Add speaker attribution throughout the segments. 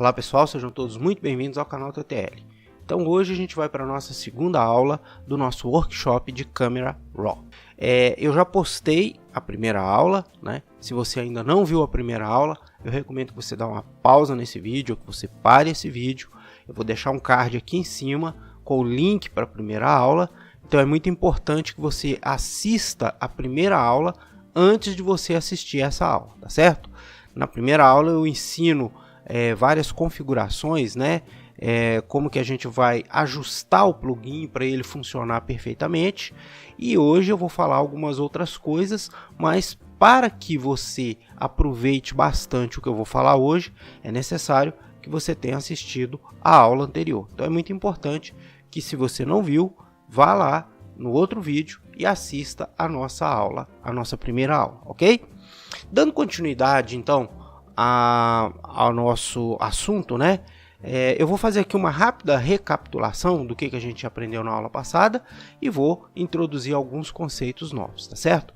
Speaker 1: Olá pessoal, sejam todos muito bem-vindos ao canal TTL. Então hoje a gente vai para a nossa segunda aula do nosso workshop de Camera Raw. Eu já postei a primeira aula, né? Se você ainda não viu a primeira aula, eu recomendo que você dê uma pausa nesse vídeo, que você pare esse vídeo. Eu vou deixar um card aqui em cima com o link para a primeira aula. Então é muito importante que você assista a primeira aula antes de você assistir essa aula, tá certo? Na primeira aula eu ensino várias configurações, né? Como que a gente vai ajustar o plugin para ele funcionar perfeitamente. E hoje eu vou falar algumas outras coisas, mas para que você aproveite bastante o que eu vou falar hoje, é necessário que você tenha assistido a aula anterior. Então é muito importante que, se você não viu, vá lá no outro vídeo e assista a nossa aula, a nossa primeira aula, ok? Dando continuidade então ao nosso assunto, né? Eu vou fazer aqui uma rápida recapitulação do que a gente aprendeu na aula passada e vou introduzir alguns conceitos novos, tá certo?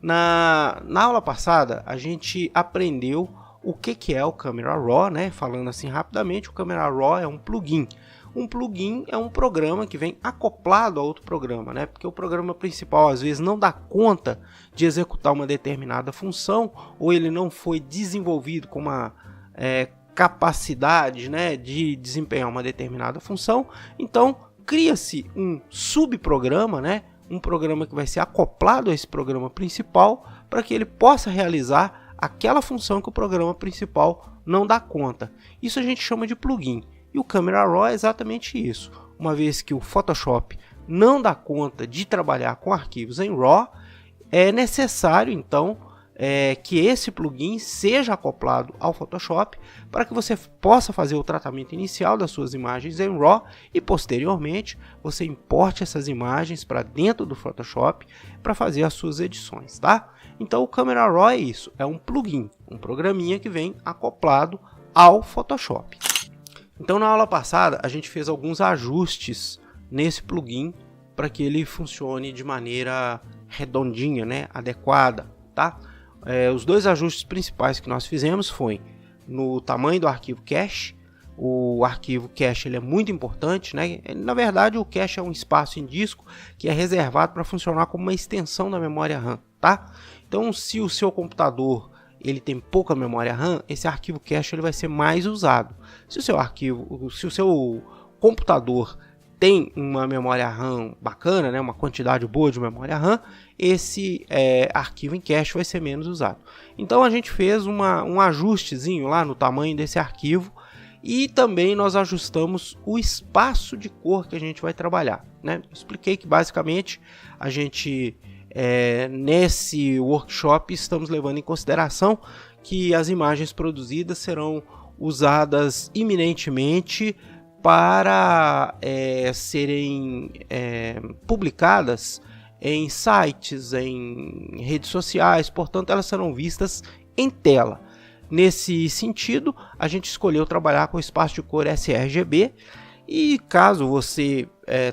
Speaker 1: Na aula passada a gente aprendeu o que é o Camera Raw, né? Falando assim rapidamente, o Camera Raw é um plugin. Um plugin é um programa que vem acoplado a outro programa, né? Porque o programa principal às vezes não dá conta de executar uma determinada função, ou ele não foi desenvolvido com uma capacidade, né, de desempenhar uma determinada função. Então cria-se um subprograma, né? Um programa que vai ser acoplado a esse programa principal para que ele possa realizar aquela função que o programa principal não dá conta. Isso a gente chama de plugin. E o Camera Raw é exatamente isso. Uma vez que o Photoshop não dá conta de trabalhar com arquivos em RAW, é necessário então que esse plugin seja acoplado ao Photoshop para que você possa fazer o tratamento inicial das suas imagens em RAW e posteriormente você importe essas imagens para dentro do Photoshop para fazer as suas edições, tá? Então o Camera Raw é isso, é um plugin, um programinha que vem acoplado ao Photoshop. Então na aula passada a gente fez alguns ajustes nesse plugin para que ele funcione de maneira redondinha, né, adequada, tá? Os dois ajustes principais que nós fizemos foi no tamanho do arquivo cache. O arquivo cache ele é muito importante, né? Na verdade o cache é um espaço em disco que é reservado para funcionar como uma extensão da memória RAM, tá? Então se o seu computador ele tem pouca memória RAM, esse arquivo cache ele vai ser mais usado. Se o seu computador tem uma memória RAM bacana, né, uma quantidade boa de memória RAM, esse arquivo em cache vai ser menos usado. Então a gente fez um ajustezinho lá no tamanho desse arquivo e também nós ajustamos o espaço de cor que a gente vai trabalhar, né? Eu expliquei que basicamente a gente nesse workshop estamos levando em consideração que as imagens produzidas serão usadas iminentemente para serem publicadas em sites, em redes sociais, portanto elas serão vistas em tela. Nesse sentido, a gente escolheu trabalhar com espaço de cor sRGB e caso você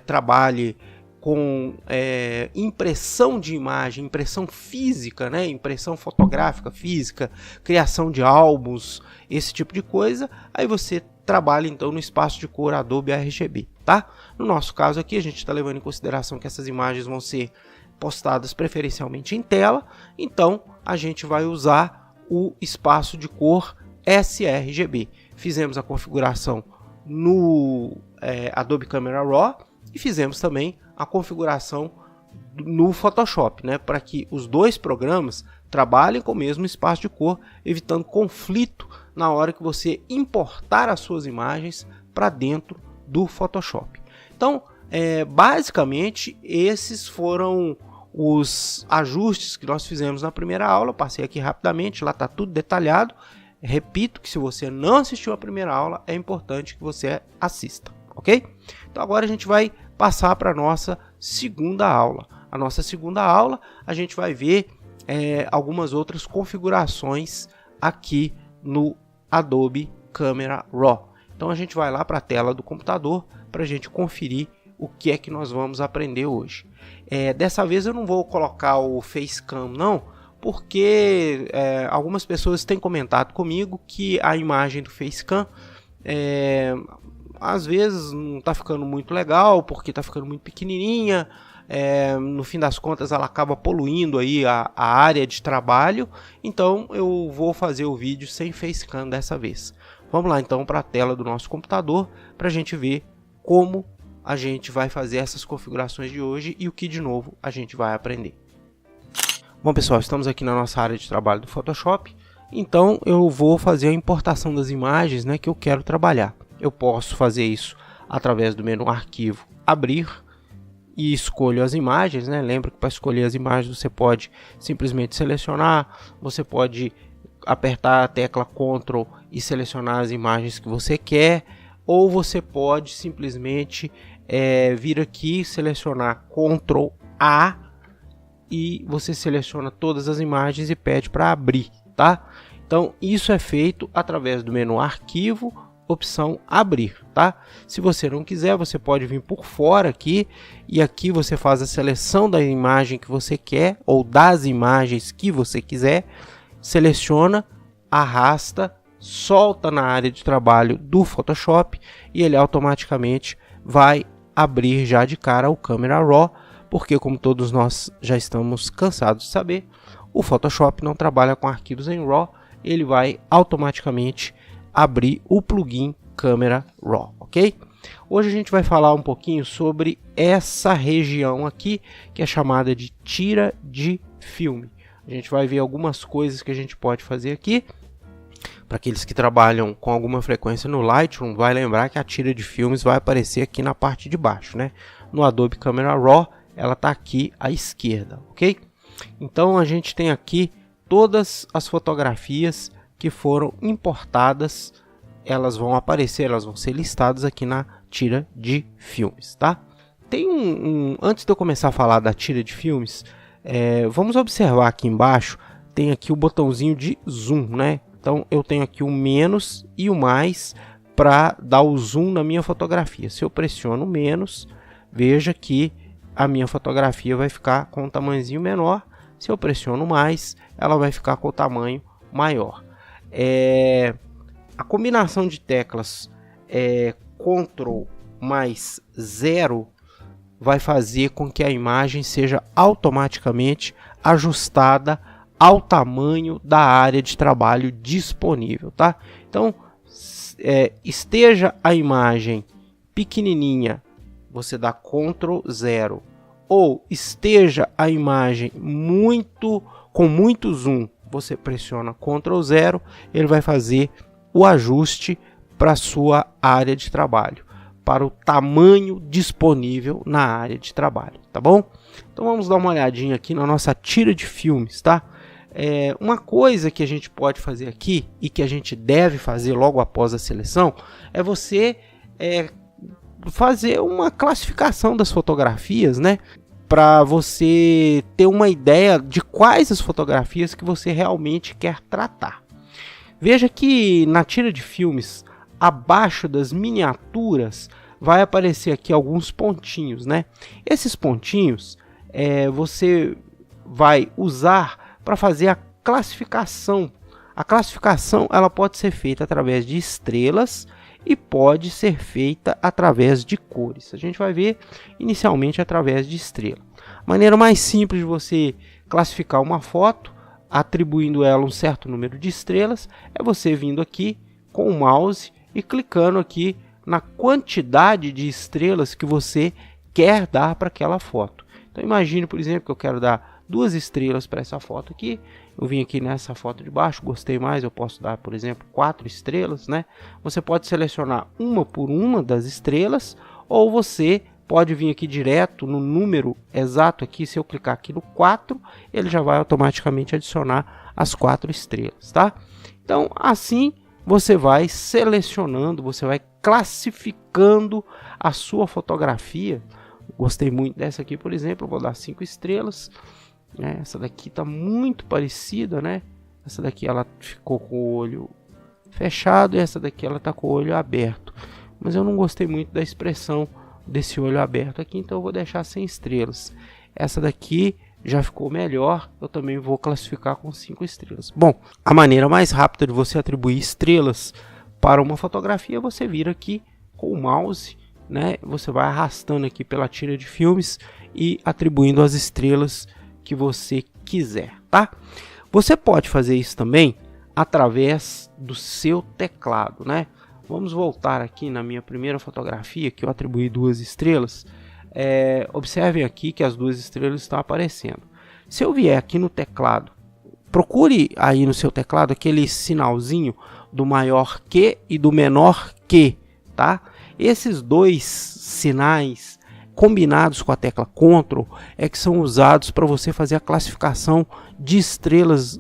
Speaker 1: trabalhe com impressão de imagem, impressão física, né? Impressão fotográfica física, criação de álbuns, esse tipo de coisa, aí você trabalha então no espaço de cor Adobe RGB, tá? No nosso caso aqui a gente está levando em consideração que essas imagens vão ser postadas preferencialmente em tela, então a gente vai usar o espaço de cor sRGB. Fizemos a configuração no Adobe Camera Raw e fizemos também a configuração no Photoshop, né, para que os dois programas trabalhem com o mesmo espaço de cor, evitando conflito na hora que você importar as suas imagens para dentro do Photoshop. Então, basicamente, esses foram os ajustes que nós fizemos na primeira aula. Passei aqui rapidamente, lá está tudo detalhado. Repito que se você não assistiu a primeira aula, é importante que você assista, ok? Então agora a gente vai passar para a nossa segunda aula. A nossa segunda aula a gente vai ver algumas outras configurações aqui no Adobe Camera Raw. Então a gente vai lá para a tela do computador para a gente conferir o que é que nós vamos aprender hoje. Dessa vez eu não vou colocar o Facecam não, porque algumas pessoas têm comentado comigo que a imagem do Facecam às vezes não está ficando muito legal, porque está ficando muito pequenininha. No fim das contas ela acaba poluindo aí a área de trabalho. Então eu vou fazer o vídeo sem facecam dessa vez. Vamos lá então para a tela do nosso computador para a gente ver como a gente vai fazer essas configurações de hoje e o que de novo a gente vai aprender. Bom pessoal, estamos aqui na nossa área de trabalho do Photoshop. Então eu vou fazer a importação das imagens, né, que eu quero trabalhar. Eu posso fazer isso através do menu Arquivo, Abrir, e escolho as imagens, né? Lembra que para escolher as imagens você pode simplesmente selecionar, você pode apertar a tecla Ctrl e selecionar as imagens que você quer, ou você pode simplesmente vir aqui, selecionar Ctrl A e você seleciona todas as imagens e pede para abrir, tá? Então isso é feito através do menu Arquivo, opção Abrir, tá? Se você não quiser, você pode vir por fora aqui e aqui você faz a seleção da imagem que você quer ou das imagens que você quiser, seleciona, arrasta, solta na área de trabalho do Photoshop e ele automaticamente vai abrir já de cara o Camera Raw, porque como todos nós já estamos cansados de saber, o Photoshop não trabalha com arquivos em RAW, ele vai automaticamente abrir o plugin Camera Raw, ok? Hoje a gente vai falar um pouquinho sobre essa região aqui, que é chamada de tira de filme. A gente vai ver algumas coisas que a gente pode fazer aqui. Para aqueles que trabalham com alguma frequência no Lightroom, vai lembrar que a tira de filmes vai aparecer aqui na parte de baixo, né? No Adobe Camera Raw, ela está aqui à esquerda, ok? Então a gente tem aqui todas as fotografias que foram importadas, elas vão aparecer, elas vão ser listadas aqui na tira de filmes, tá? Tem antes de eu começar a falar da tira de filmes, vamos observar aqui embaixo, tem aqui o botãozinho de zoom, né? Então eu tenho aqui o menos e o mais para dar o zoom na minha fotografia. Se eu pressiono menos, veja que a minha fotografia vai ficar com um tamanhozinho menor. Se eu pressiono mais, ela vai ficar com o tamanho maior. A combinação de teclas Ctrl mais 0 vai fazer com que a imagem seja automaticamente ajustada ao tamanho da área de trabalho disponível, tá? Então, esteja a imagem pequenininha, você dá Ctrl 0, ou esteja a imagem com muito zoom, você pressiona Ctrl 0, ele vai fazer o ajuste para a sua área de trabalho, para o tamanho disponível na área de trabalho, tá bom? Então vamos dar uma olhadinha aqui na nossa tira de filmes, tá? Uma coisa que a gente pode fazer aqui e que a gente deve fazer logo após a seleção é você fazer uma classificação das fotografias, né? Para você ter uma ideia de quais as fotografias que você realmente quer tratar. Veja que na tira de filmes, abaixo das miniaturas, vai aparecer aqui alguns pontinhos, né? Esses pontinhos você vai usar para fazer a classificação. A classificação ela pode ser feita através de estrelas e pode ser feita através de cores. A gente vai ver inicialmente através de estrela. A maneira mais simples de você classificar uma foto, atribuindo ela um certo número de estrelas, é você vindo aqui com o mouse e clicando aqui na quantidade de estrelas que você quer dar para aquela foto. Então imagine, por exemplo, que eu quero dar 2 estrelas para essa foto aqui. Eu vim aqui nessa foto de baixo, gostei mais, eu posso dar, por exemplo, 4 estrelas, né? Você pode selecionar uma por uma das estrelas, ou você pode vir aqui direto no número exato aqui. Se eu clicar aqui no 4, ele já vai automaticamente adicionar as 4 estrelas, tá? Então, assim você vai selecionando, você vai classificando a sua fotografia. Gostei muito dessa aqui, por exemplo, eu vou dar 5 estrelas. Essa daqui está muito parecida, né? Essa daqui ela ficou com o olho fechado e essa daqui ela está com o olho aberto. Mas eu não gostei muito da expressão desse olho aberto aqui, então eu vou deixar sem estrelas. Essa daqui já ficou melhor, eu também vou classificar com 5 estrelas. Bom, a maneira mais rápida de você atribuir estrelas para uma fotografia, você vira aqui com o mouse, né? Você vai arrastando aqui pela tira de filmes e atribuindo as estrelas que você quiser, tá? Você pode fazer isso também através do seu teclado, né? Vamos voltar aqui na minha primeira fotografia que eu atribuí 2 estrelas. Observem aqui que as 2 estrelas estão aparecendo. Se eu vier aqui no teclado, procure aí no seu teclado aquele sinalzinho do maior que e do menor que, tá? Esses 2 sinais combinados com a tecla Ctrl é que são usados para você fazer a classificação de estrelas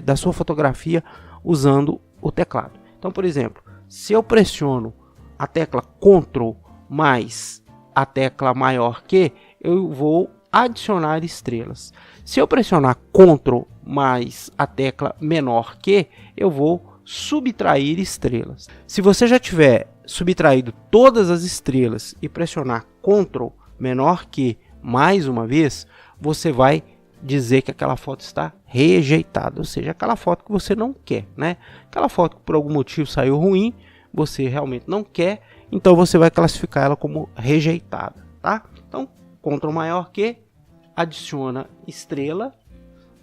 Speaker 1: da sua fotografia usando o teclado. Então, por exemplo, se eu pressiono a tecla Ctrl mais a tecla maior que, eu vou adicionar estrelas. Se eu pressionar Ctrl mais a tecla menor que, eu vou subtrair estrelas. Se você já tiver subtraído todas as estrelas e pressionar Ctrl menor que mais uma vez, você vai dizer que aquela foto está rejeitada, ou seja, aquela foto que você não quer, né? Aquela foto que por algum motivo saiu ruim, você realmente não quer, então você vai classificar ela como rejeitada, tá? Então, Ctrl maior que adiciona estrela,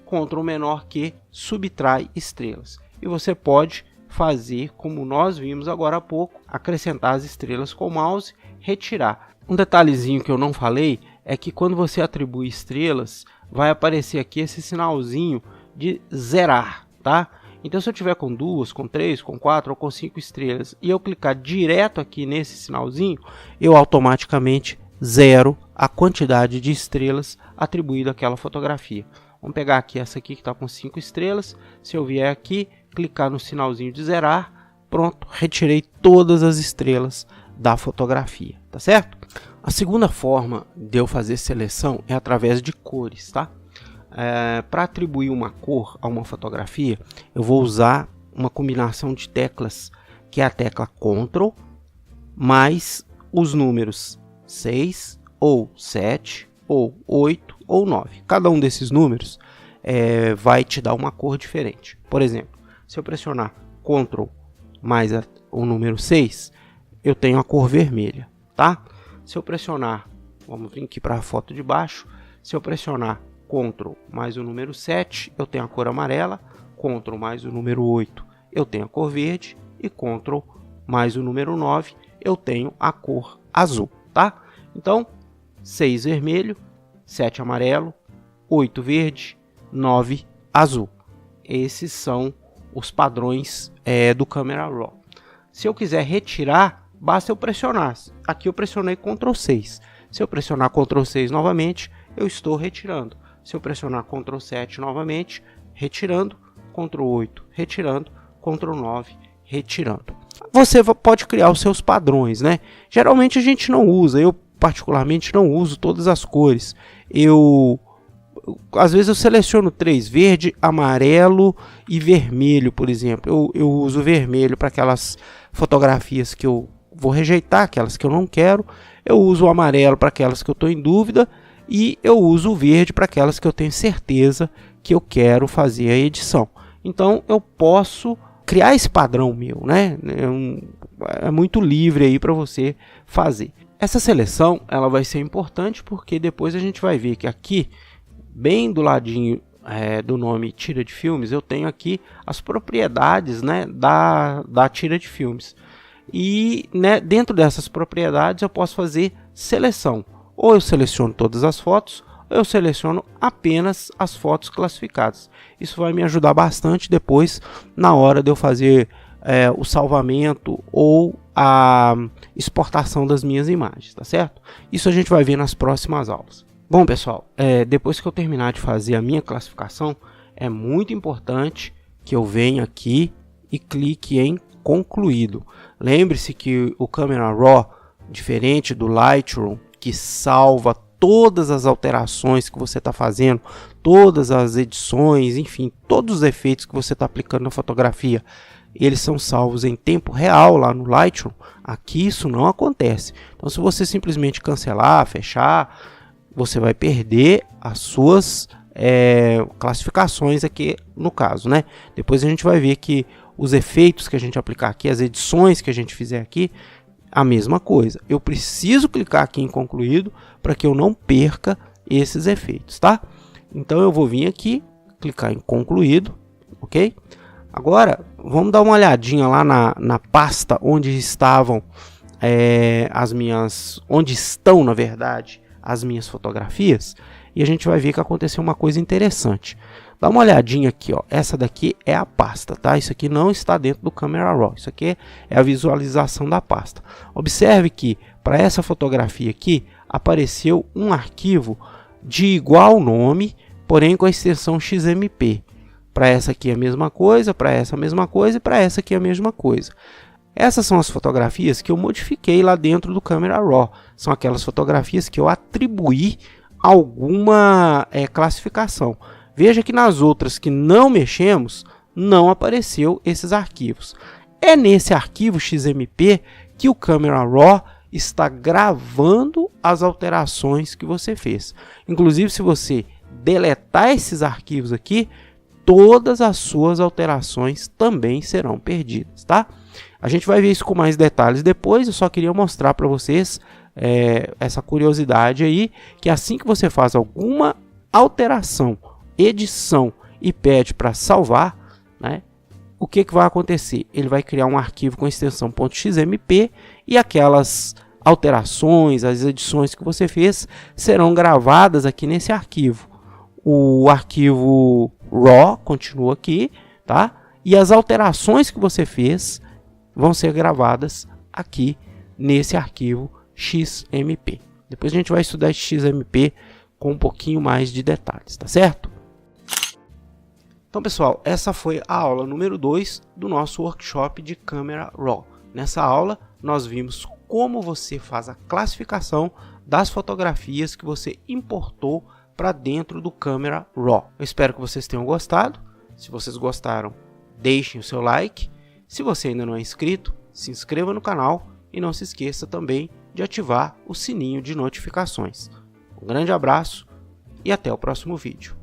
Speaker 1: Ctrl menor que subtrai estrelas. E você pode fazer como nós vimos agora há pouco, acrescentar as estrelas com o mouse, retirar. Um detalhezinho que eu não falei é que quando você atribui estrelas, vai aparecer aqui esse sinalzinho de zerar, tá? Então se eu tiver com 2, com 3, com 4 ou com 5 estrelas e eu clicar direto aqui nesse sinalzinho, eu automaticamente zero a quantidade de estrelas atribuída àquela fotografia. Vamos pegar aqui essa aqui que está com 5 estrelas. Se eu vier aqui, clicar no sinalzinho de zerar, pronto, retirei todas as estrelas da fotografia, tá certo? A segunda forma de eu fazer seleção é através de cores, tá? Para atribuir uma cor a uma fotografia, eu vou usar uma combinação de teclas, que é a tecla Ctrl mais os números 6 ou 7 ou 8 ou 9. Cada um desses números vai te dar uma cor diferente. Por exemplo, se eu pressionar Ctrl mais o número 6, eu tenho a cor vermelha, tá? Se eu pressionar, vamos vir aqui para a foto de baixo, se eu pressionar Ctrl mais o número 7, eu tenho a cor amarela, Ctrl mais o número 8, eu tenho a cor verde, e Ctrl mais o número 9, eu tenho a cor azul, tá? Então, 6 vermelho, 7 amarelo, 8 verde, 9 azul. Esses são os padrões do Camera Raw. Se eu quiser retirar, basta eu pressionar. Aqui eu pressionei Ctrl 6. Se eu pressionar Ctrl 6 novamente, eu estou retirando. Se eu pressionar Ctrl 7 novamente, retirando, Ctrl 8, retirando, Ctrl 9, retirando. Você pode criar os seus padrões, né? Geralmente a gente não usa, eu particularmente não uso todas as cores. Às vezes eu seleciono 3, verde, amarelo e vermelho, por exemplo. Eu uso vermelho para aquelas fotografias que eu vou rejeitar, aquelas que eu não quero. Eu uso o amarelo para aquelas que eu estou em dúvida. E eu uso o verde para aquelas que eu tenho certeza que eu quero fazer a edição. Então eu posso criar esse padrão meu, né? É muito livre aí para você fazer. Essa seleção ela vai ser importante porque depois a gente vai ver que aqui, bem do ladinho do nome tira de filmes, eu tenho aqui as propriedades, né, da tira de filmes. E, né, dentro dessas propriedades eu posso fazer seleção. Ou eu seleciono todas as fotos, ou eu seleciono apenas as fotos classificadas. Isso vai me ajudar bastante depois na hora de eu fazer o salvamento ou a exportação das minhas imagens, tá certo? Isso a gente vai ver nas próximas aulas. Bom, pessoal, depois que eu terminar de fazer a minha classificação, é muito importante que eu venha aqui e clique em concluído. Lembre-se que o Camera Raw, diferente do Lightroom, que salva todas as alterações que você está fazendo, todas as edições, enfim, todos os efeitos que você está aplicando na fotografia, eles são salvos em tempo real lá no Lightroom. Aqui isso não acontece. Então, se você simplesmente cancelar, fechar, você vai perder as suas classificações aqui no caso, né? Depois a gente vai ver que os efeitos que a gente aplicar aqui, as edições que a gente fizer aqui, a mesma coisa. Eu preciso clicar aqui em concluído para que eu não perca esses efeitos, tá? Então eu vou vir aqui, clicar em concluído, ok? Agora vamos dar uma olhadinha lá na pasta onde estavam onde estão, na verdade, as minhas fotografias, e a gente vai ver que aconteceu uma coisa interessante. Dá uma olhadinha aqui, ó. Essa daqui é a pasta, tá? Isso aqui não está dentro do Camera Raw. Isso aqui é a visualização da pasta. Observe que para essa fotografia aqui apareceu um arquivo de igual nome, porém com a extensão XMP. Para essa aqui é a mesma coisa, para essa a mesma coisa e para essa aqui a mesma coisa. Essas são as fotografias que eu modifiquei lá dentro do Camera Raw. São aquelas fotografias que eu atribuí alguma classificação. Veja que nas outras que não mexemos, não apareceu esses arquivos. É nesse arquivo XMP que o Camera Raw está gravando as alterações que você fez. Inclusive, se você deletar esses arquivos aqui, todas as suas alterações também serão perdidas, tá? A gente vai ver isso com mais detalhes depois. Eu só queria mostrar para vocês essa curiosidade aí, que assim que você faz alguma alteração, edição e pede para salvar, né, o que vai acontecer? Ele vai criar um arquivo com extensão .xmp e aquelas alterações, as edições que você fez serão gravadas aqui nesse arquivo. O arquivo RAW continua aqui, tá? E as alterações que você fez vão ser gravadas aqui nesse arquivo XMP. Depois a gente vai estudar esse XMP com um pouquinho mais de detalhes, tá certo? Então, pessoal, essa foi a aula número 2 do nosso workshop de Camera Raw. Nessa aula, nós vimos como você faz a classificação das fotografias que você importou para dentro do Camera Raw. Eu espero que vocês tenham gostado. Se vocês gostaram, deixem o seu like. Se você ainda não é inscrito, se inscreva no canal e não se esqueça também de ativar o sininho de notificações. Um grande abraço e até o próximo vídeo.